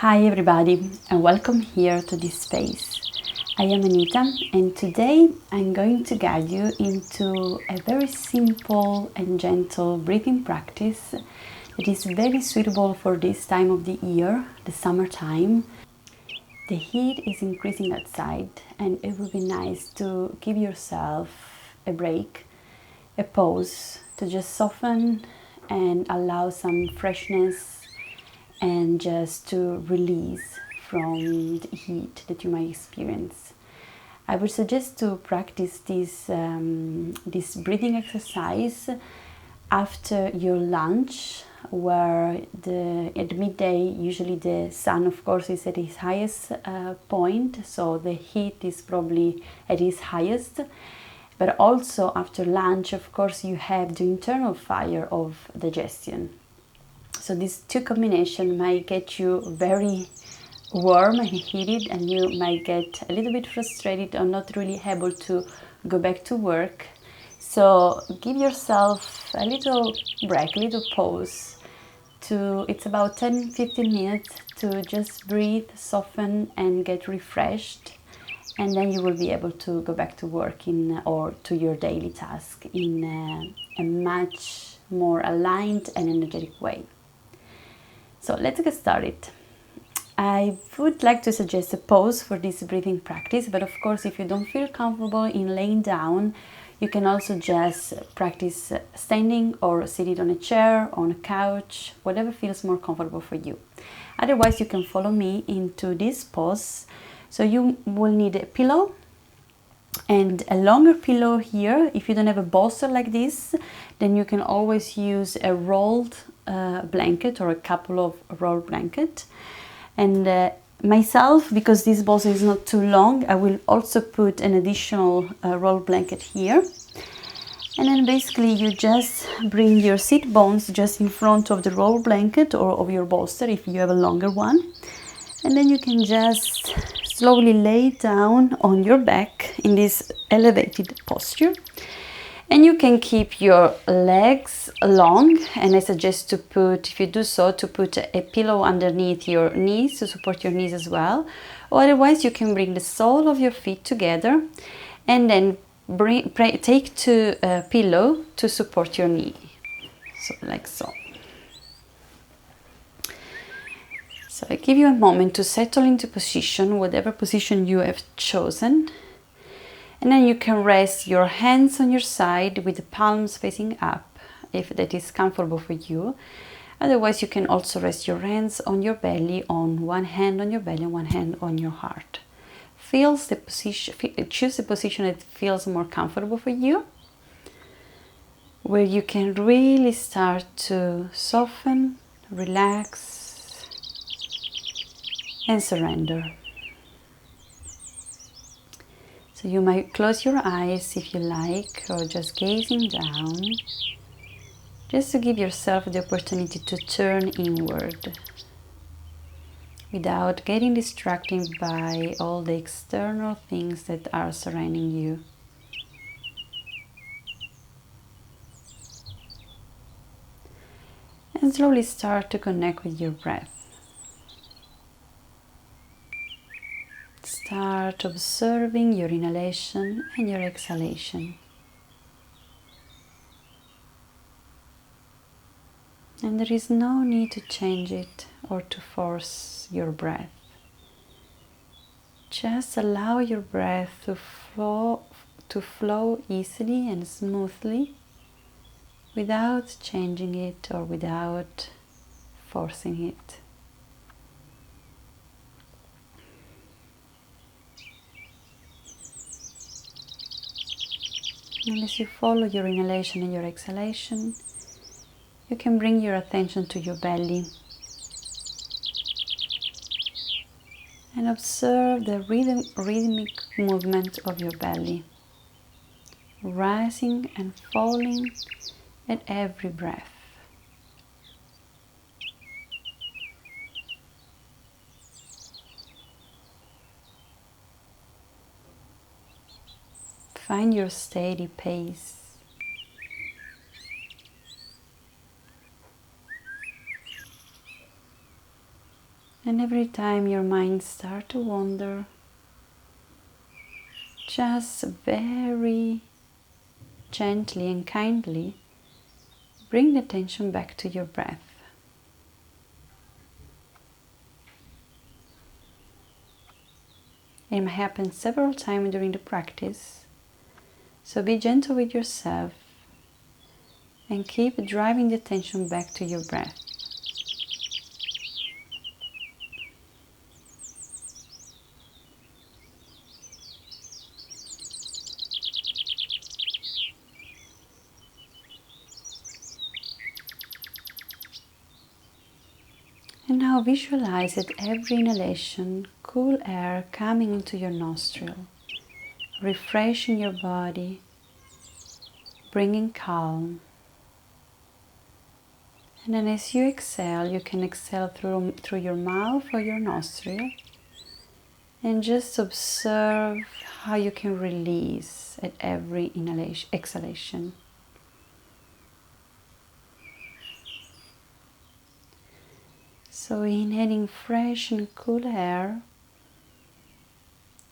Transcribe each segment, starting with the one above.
Hi everybody and welcome here to this space. I am Anita and today I'm going to guide you into a very simple and gentle breathing practice that is very suitable for this time of the year, the summertime. The heat is increasing outside and it would be nice to give yourself a break, a pause to just soften and allow some freshness and just to release from the heat that you might experience. I would suggest to practice this breathing exercise after your lunch, where at midday usually the sun of course is at its highest point, so the heat is probably at its highest. But also after lunch, of course, you have the internal fire of digestion. So these two combinations might get you very warm and heated, and you might get a little bit frustrated or not really able to go back to work. So give yourself a little break, a little pause. It's about 10-15 minutes to just breathe, soften and get refreshed. And then you will be able to go back to work or to your daily task in a much more aligned and energetic way. So let's get started. I would like to suggest a pause for this breathing practice, but of course if you don't feel comfortable in laying down, you can also just practice standing or seated on a chair, on a couch, whatever feels more comfortable for you. Otherwise you can follow me into this pause. So you will need a pillow and a longer pillow here. If you don't have a bolster like this, then you can always use a rolled blanket or a couple of rolled blankets. And myself, because this bolster is not too long, I will also put an additional rolled blanket here. And then basically you just bring your sit bones just in front of the rolled blanket or of your bolster if you have a longer one. And then you can just slowly lay down on your back in this elevated posture. And you can keep your legs long, and I suggest to put, if you do so, to put a pillow underneath your knees to support your knees as well. Or otherwise you can bring the sole of your feet together and then take two pillow to support your knee. So like so. So I give you a moment to settle into position, whatever position you have chosen. And then you can rest your hands on your side with the palms facing up, if that is comfortable for you. Otherwise, you can also rest your hands on your belly, on one hand on your belly and one hand on your heart. Choose the position that feels more comfortable for you, where you can really start to soften, relax, and surrender. So you might close your eyes if you like, or just gazing down, just to give yourself the opportunity to turn inward without getting distracted by all the external things that are surrounding you. And slowly start to connect with your breath. Start observing your inhalation and your exhalation. And there is no need to change it or to force your breath. Just allow your breath to flow easily and smoothly without changing it or without forcing it. And as you follow your inhalation and your exhalation, you can bring your attention to your belly and observe the rhythmic movement of your belly, rising and falling at every breath. Find your steady pace. And every time your mind starts to wander, just very gently and kindly bring the attention back to your breath. It may happen several times during the practice, so be gentle with yourself and keep driving the attention back to your breath. And now visualize at every inhalation cool air coming into your nostril, refreshing your body, bringing calm. And then as you exhale, you can exhale through your mouth or your nostril, and just observe how you can release at every exhalation. So inhaling fresh and cool air,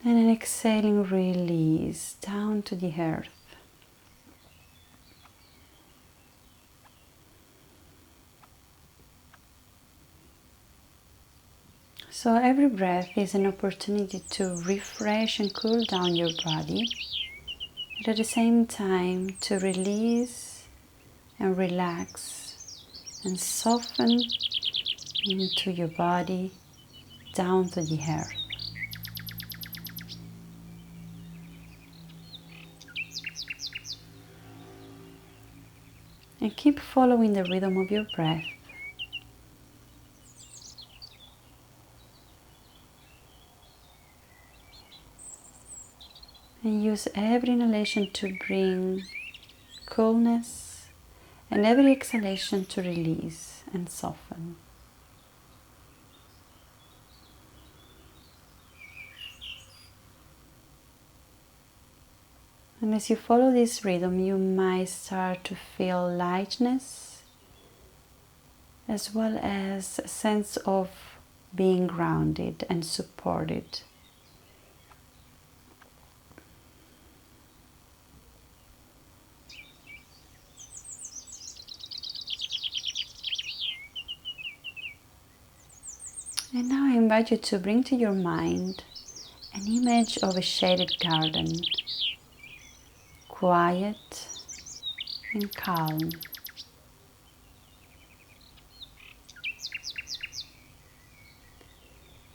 and then exhaling release down to the earth. So every breath is an opportunity to refresh and cool down your body, and at the same time to release and relax and soften into your body down to the earth. And keep following the rhythm of your breath. And use every inhalation to bring coolness and every exhalation to release and soften. And as you follow this rhythm, you might start to feel lightness as well as a sense of being grounded and supported. And now I invite you to bring to your mind an image of a shaded garden, quiet and calm.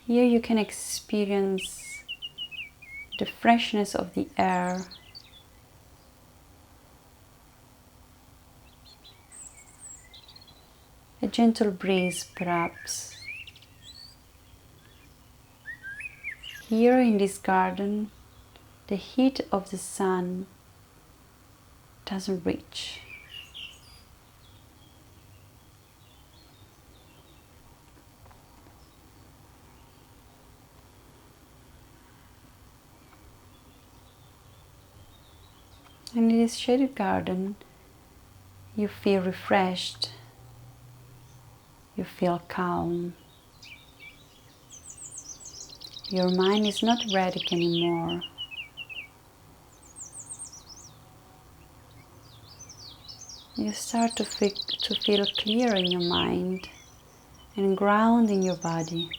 Here you can experience the freshness of the air, a gentle breeze perhaps. Here in this garden, the heat of the sun doesn't reach. And in this shaded garden, you feel refreshed, you feel calm. Your mind is not erratic anymore. You start to feel clear in your mind and ground in your body.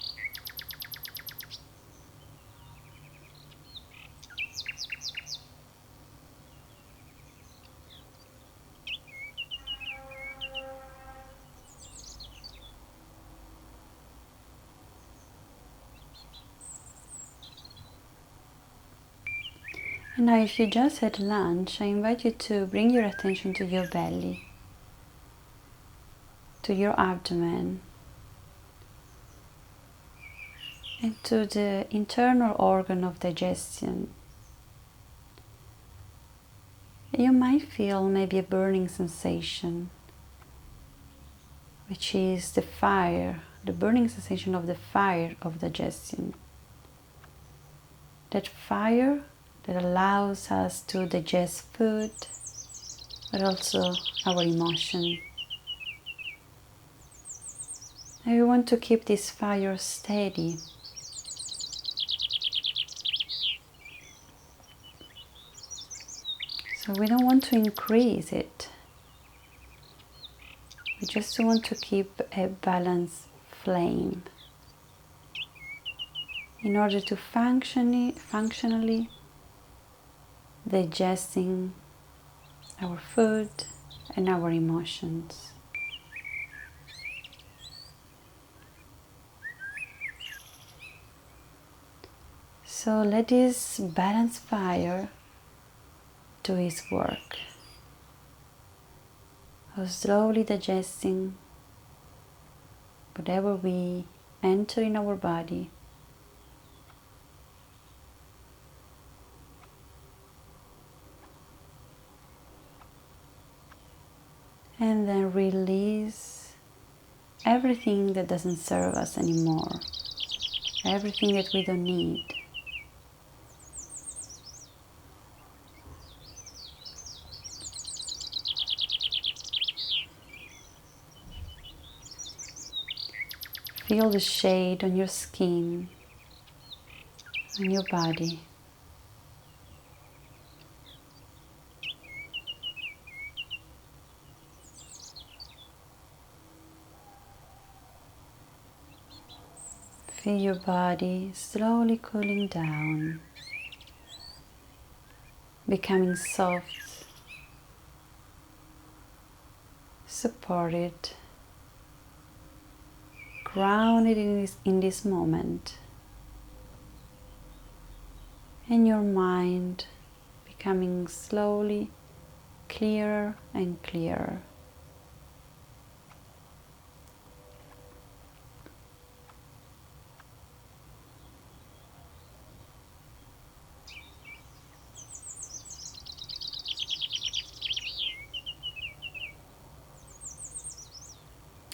And now if you just had lunch, I invite you to bring your attention to your belly, to your abdomen, and to the internal organ of digestion. You might feel maybe a burning sensation, which is the fire, the burning sensation of the fire of digestion. That fire that allows us to digest food, but also our emotion. And we want to keep this fire steady. So we don't want to increase it. We just want to keep a balanced flame in order to functionally digesting our food and our emotions. So let this balanced fire do its work of slowly digesting whatever we enter in our body. And then release everything that doesn't serve us anymore, everything that we don't need. Feel the shade on your skin, on your body. Feel your body slowly cooling down, becoming soft, supported, grounded in this moment, and your mind becoming slowly clearer and clearer.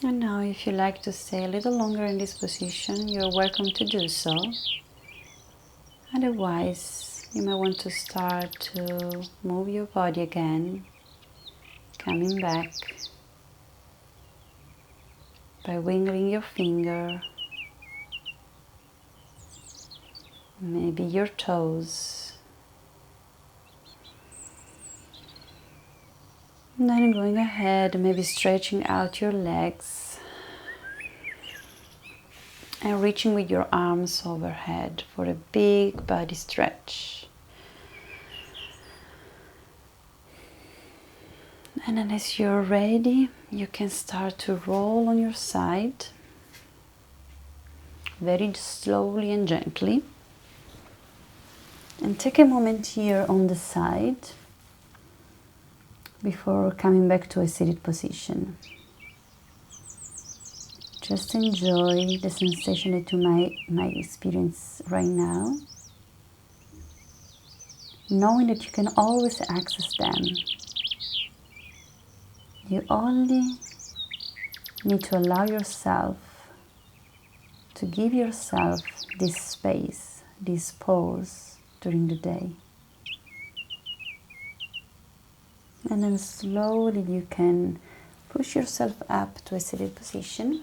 And now, if you like to stay a little longer in this position, you're welcome to do so. Otherwise, you may want to start to move your body again, coming back by wiggling your finger, maybe your toes. And then going ahead, maybe stretching out your legs and reaching with your arms overhead for a big body stretch. And then as you're ready, you can start to roll on your side, very slowly and gently. And take a moment here on the side before coming back to a seated position. Just enjoy the sensation that you might experience right now, knowing that you can always access them. You only need to allow yourself to give yourself this space, this pause during the day. And then slowly you can push yourself up to a seated position.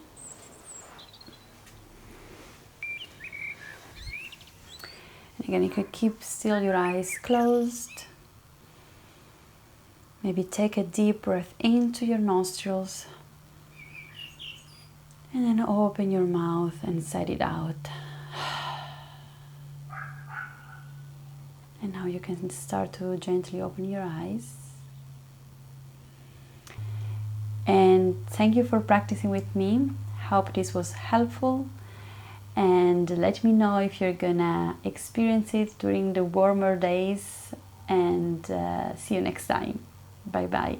And again, you can keep still your eyes closed. Maybe take a deep breath into your nostrils. And then open your mouth and set it out. And now you can start to gently open your eyes. And thank you for practicing with me. Hope this was helpful. And let me know if you're gonna experience it during the warmer days. And see you next time. Bye bye.